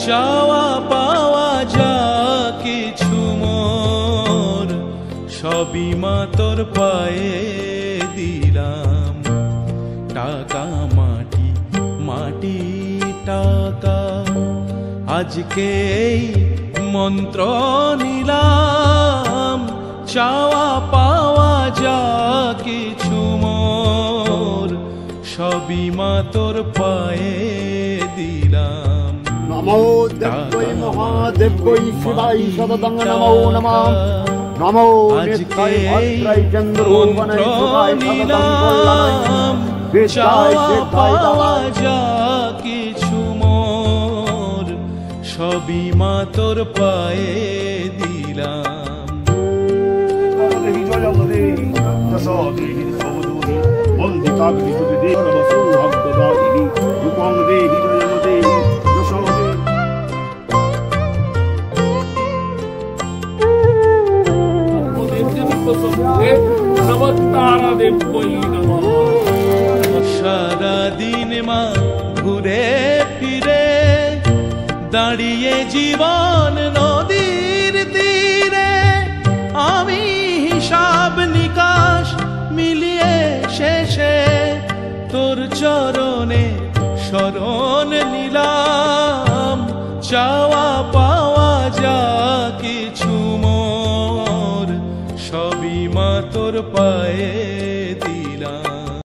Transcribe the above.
চাওয়া পাওয়া যা কিছু মোর সবই মা তোর পায়ে দিলাম। টাকা মাটি মাটি টাকা আজকে এই মন্ত্র নিলাম। চাওয়া পাওয়া যা কিছু মোর সবই মা তোর পায়ে দিলাম। নমো দেব্যৈ মহাদেব্যৈ শিবায় সততং নমো নমঃ। নমো নিত্যায় ভদ্রায় চন্দ্ররূপাণায় সুতায় সততং কল্যাণায় বিদ্যায় সিদ্ধায় দাতায়। যা কিছু মোর সবই মা তোর পায়ে দিলাম। সারাদিন মা ঘুরে ফিরে দাঁড়িয়ে জীবন নদীর তীরে। আমি হিসাব নিকাশ মিলিয়ে শেষে তোর চরণে শরণ নিলাম। চাওয়া পাওয়া যা কিছু মোর সবই মা তোর পায়ে